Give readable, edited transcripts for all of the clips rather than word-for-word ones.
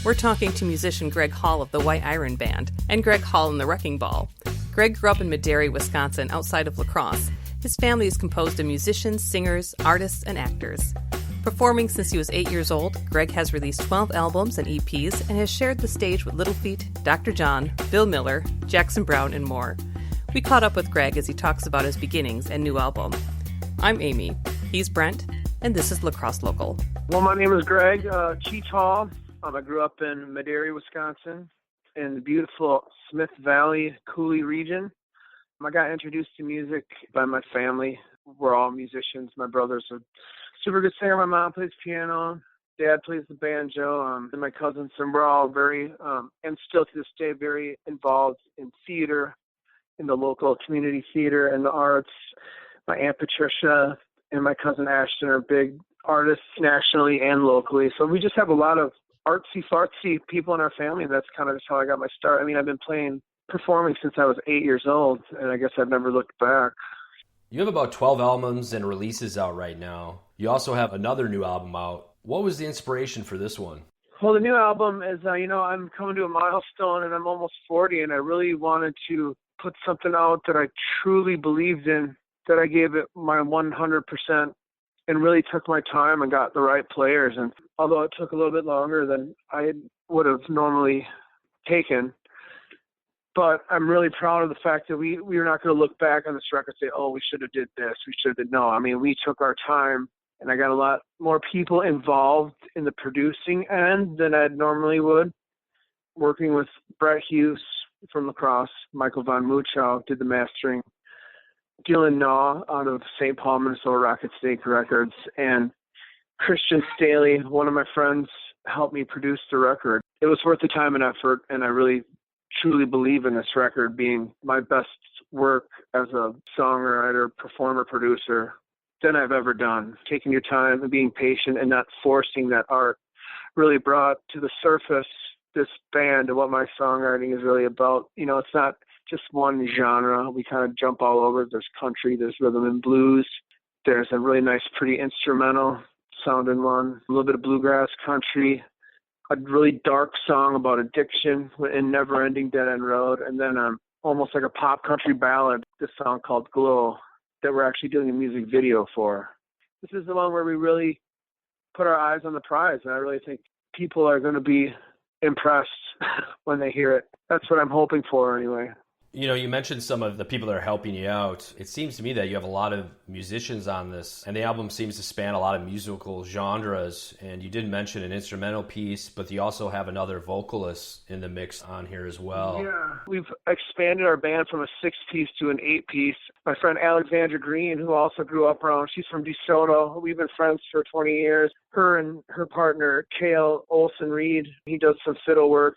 We're talking to musician Gregg Hall of the White Iron Band and Gregg Hall and the Wrecking Ball. Gregg grew up in Madera, Wisconsin, outside of La Crosse. His family is composed of musicians, singers, artists, and actors. Performing since he was 8 years old, Gregg has released 12 albums and EPs and has shared the stage with Little Feat, Dr. John, Bill Miller, Jackson Browne, and more. We caught up with Gregg as he talks about his beginnings and new album. I'm Amy. He's Brent, and this is La Crosse Local. Well, my name is Gregg Hall. I grew up in Madera, Wisconsin, in the beautiful Smith Valley, Cooley region. I got introduced to music by my family. We're all musicians. My brother's a super good singer. My mom plays piano. Dad plays the banjo. And my cousins, and we're all very, and still to this day, very involved in theater, in the local community theater and the arts. My Aunt Patricia and my cousin Ashton are big artists nationally and locally. So we just have a lot of artsy-fartsy people in our family, and that's kind of just how I got my start. I mean, I've been performing since I was 8 years old, and I guess I've never looked back. You have about 12 albums and releases out right now. You also have another new album out. What was the inspiration for this one? Well, the new album is, I'm coming to a milestone, and I'm almost 40, and I really wanted to put something out that I truly believed in, that I gave it my 100%. And really took my time and got the right players. And although it took a little bit longer than I would have normally taken, but I'm really proud of the fact that we are not going to look back on this record and say, oh, we should have did this, we should have did. No, I mean, we took our time, and I got a lot more people involved in the producing end than I normally would. Working with Brett Hughes from La Crosse, Michael Von Muchow did the mastering, Dylan Naw out of St. Paul, Minnesota, Rocket Snake Records, and Christian Staley, one of my friends, helped me produce the record. It was worth the time and effort, and I really truly believe in this record being my best work as a songwriter, performer, producer than I've ever done. Taking your time and being patient and not forcing that art really brought to the surface this band and what my songwriting is really about. It's not just one genre. We kind of jump all over. There's country, there's rhythm and blues. There's a really nice, pretty instrumental sounding one, a little bit of bluegrass country, a really dark song about addiction in Never Ending Dead End Road, and then almost like a pop country ballad, this song called Glow, that we're actually doing a music video for. This is the one where we really put our eyes on the prize, and I really think people are going to be impressed when they hear it. That's what I'm hoping for anyway. You mentioned some of the people that are helping you out. It seems to me that you have a lot of musicians on this, and the album seems to span a lot of musical genres. And you did mention an instrumental piece, but you also have another vocalist in the mix on here as well. Yeah, we've expanded our band from a 6-piece to an 8-piece. My friend Alexandra Green, who also grew up around, she's from DeSoto. We've been friends for 20 years. Her and her partner, Cale Olson-Reed, he does some fiddle work.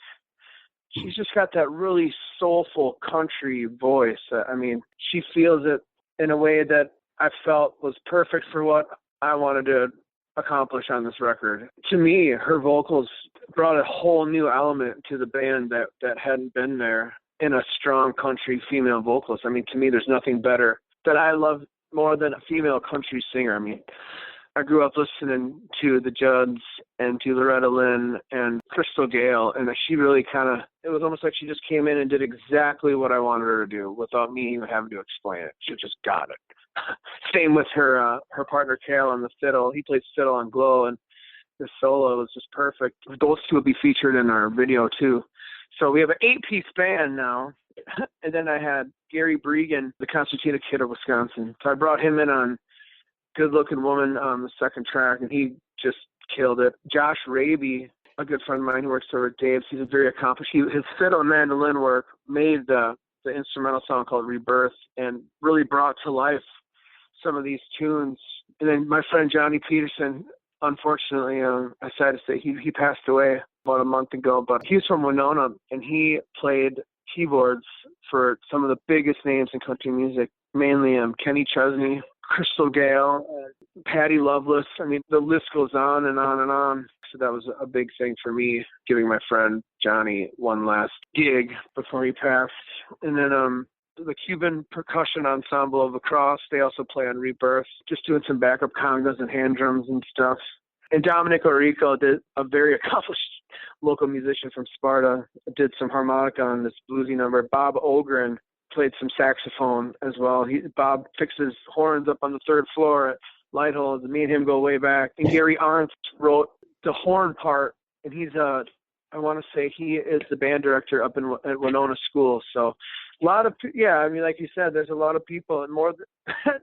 She's just got that really soulful country voice. I mean, she feels it in a way that I felt was perfect for what I wanted to accomplish on this record. To me, her vocals brought a whole new element to the band that hadn't been there in a strong country female vocalist. I mean, to me, there's nothing better that I love more than a female country singer. I mean, I grew up listening to the Judds and to Loretta Lynn and Crystal Gale, and she really it was almost like she just came in and did exactly what I wanted her to do without me even having to explain it. She just got it. Same with her partner Cale on the fiddle. He plays fiddle on Glow, and the solo was just perfect. Those two will be featured in our video too. So we have an 8-piece band now. And then I had Gary Bregan, the Concertina Kid of Wisconsin. So I brought him in on Good Looking Woman on the second track, and he just killed it. Josh Raby, a good friend of mine who works over at Dave's, he's a very accomplished. His fiddle and mandolin work made the instrumental song called Rebirth and really brought to life some of these tunes. And then my friend Johnny Peterson, unfortunately, I'm sad to say he passed away about a month ago, but he's from Winona, and he played keyboards for some of the biggest names in country music, mainly Kenny Chesney, Crystal Gale, Patty Loveless. I mean, the list goes on and on and on. So that was a big thing for me, giving my friend Johnny one last gig before he passed. And then the Cuban Percussion Ensemble of La Crosse, they also play on Rebirth, just doing some backup congas and hand drums and stuff. And Dominic Orico, a very accomplished local musician from Sparta did some harmonica on this bluesy number. Bob Ogren played some saxophone as well. Bob fixes horns up on the third floor at Lightholds, and me and him go way back. And Gary Arndt wrote the horn part, and I want to say he is the band director up at Winona School. So a lot of, like you said, there's a lot of people, and more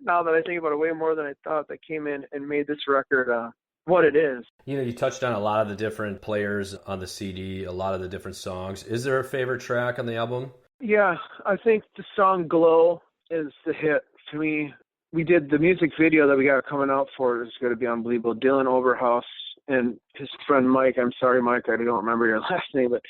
now that I think about it, way more than I thought, that came in and made this record what it is. You touched on a lot of the different players on the CD, a lot of the different songs. Is there a favorite track on the album? Yeah, I think the song Glow is the hit to me. We did the music video that we got coming out for. It's going to be unbelievable. Dylan Overhaus and his friend Mike. I'm sorry, Mike, I don't remember your last name, but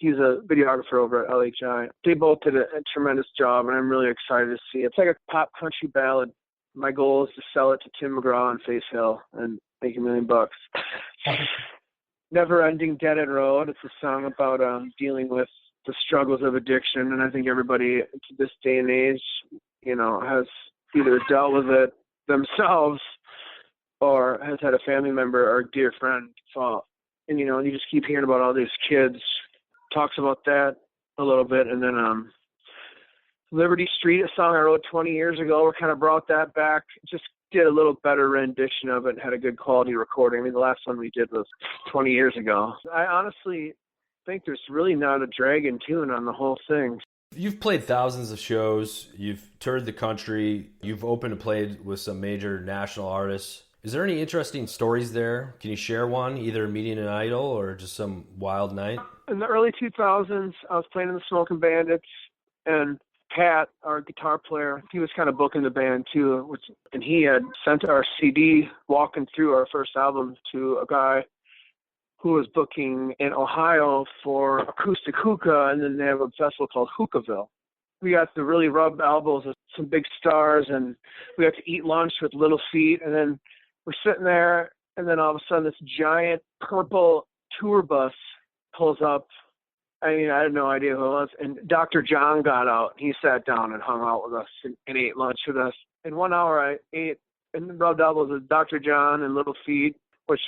he's a videographer over at LHI. They both did a tremendous job, and I'm really excited to see it. It's like a pop country ballad. My goal is to sell it to Tim McGraw on Face Hill and make $1 million. Never Ending Dead End Road. It's a song about dealing with the struggles of addiction, and I think everybody to this day and age, has either dealt with it themselves or has had a family member or a dear friend fall. And, you just keep hearing about all these kids. Talks about that a little bit. And then Liberty Street, a song I wrote 20 years ago, we kind of brought that back, just did a little better rendition of it and had a good quality recording. I mean, the last one we did was 20 years ago. I honestly think there's really not a dragging tune on the whole thing. You've played thousands of shows. You've toured the country. You've opened and played with some major national artists. Is there any interesting stories there? Can you share one, either meeting an idol or just some wild night? In the early 2000s, I was playing in the Smoking Bandits, and Pat, our guitar player, he was kind of booking the band too, and he had sent our CD walking through our first album to a guy who was booking in Ohio for Acoustic Hookah, and then they have a festival called Hookahville. We got to really rub elbows with some big stars, and we got to eat lunch with Little Feat, and then we're sitting there, and then all of a sudden this giant purple tour bus pulls up. I mean, I had no idea who it was. And Dr. John got out. He sat down and hung out with us and ate lunch with us. In 1 hour, I ate and rubbed elbows with Dr. John and Little Feat, which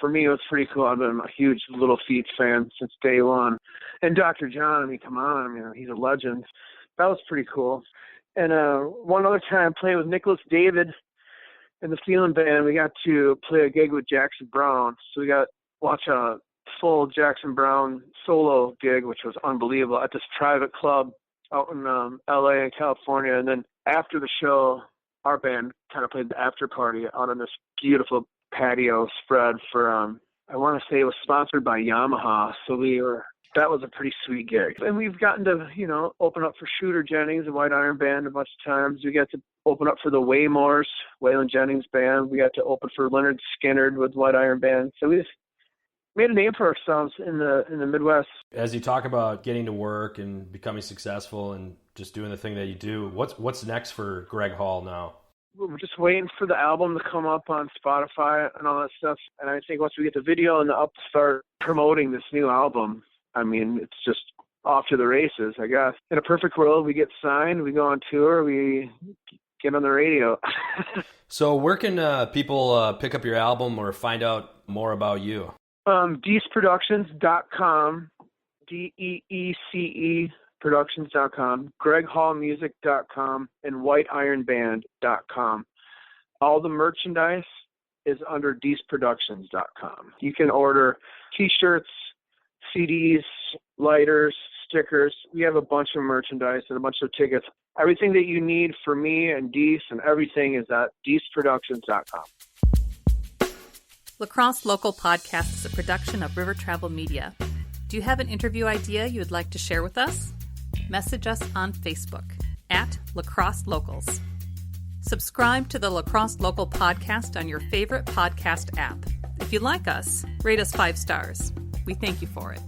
for me was pretty cool. I've been a huge Little Feat fan since day one. And Dr. John, I mean, come on, he's a legend. That was pretty cool. And one other time, I played with Nicholas David in the Feelin' Band. We got to play a gig with Jackson Browne. So we got to watch a full Jackson Browne solo gig, which was unbelievable, at this private club out in LA and California. And then after the show, our band kind of played the after party out on this beautiful patio spread for, I want to say it was sponsored by Yamaha. So that was a pretty sweet gig. And we've gotten to, open up for Shooter Jennings, the White Iron Band, a bunch of times. We got to open up for the Waymores, Waylon Jennings Band. We got to open for Leonard Skinner with White Iron Band. So we just made a name for ourselves in the Midwest. As you talk about getting to work and becoming successful and just doing the thing that you do, what's next for Gregg Hall now? We're just waiting for the album to come up on Spotify and all that stuff. And I think once we get the video and start promoting this new album, I mean, it's just off to the races, I guess. In a perfect world, we get signed, we go on tour, we get on the radio. So where can people pick up your album or find out more about you? DeeceProductions.com, DEECE Productions.com, GreggHallMusic.com, and WhiteIronBand.com. All the merchandise is under DeeceProductions.com. You can order T-shirts, CDs, lighters, stickers. We have a bunch of merchandise and a bunch of tickets. Everything that you need for me and Deece and everything is at DeeceProductions.com. Lacrosse Local Podcast is a production of River Travel Media. Do you have an interview idea you would like to share with us? Message us on Facebook at Lacrosse Locals. Subscribe to the Lacrosse Local Podcast on your favorite podcast app. If you like us, rate us 5 stars. We thank you for it.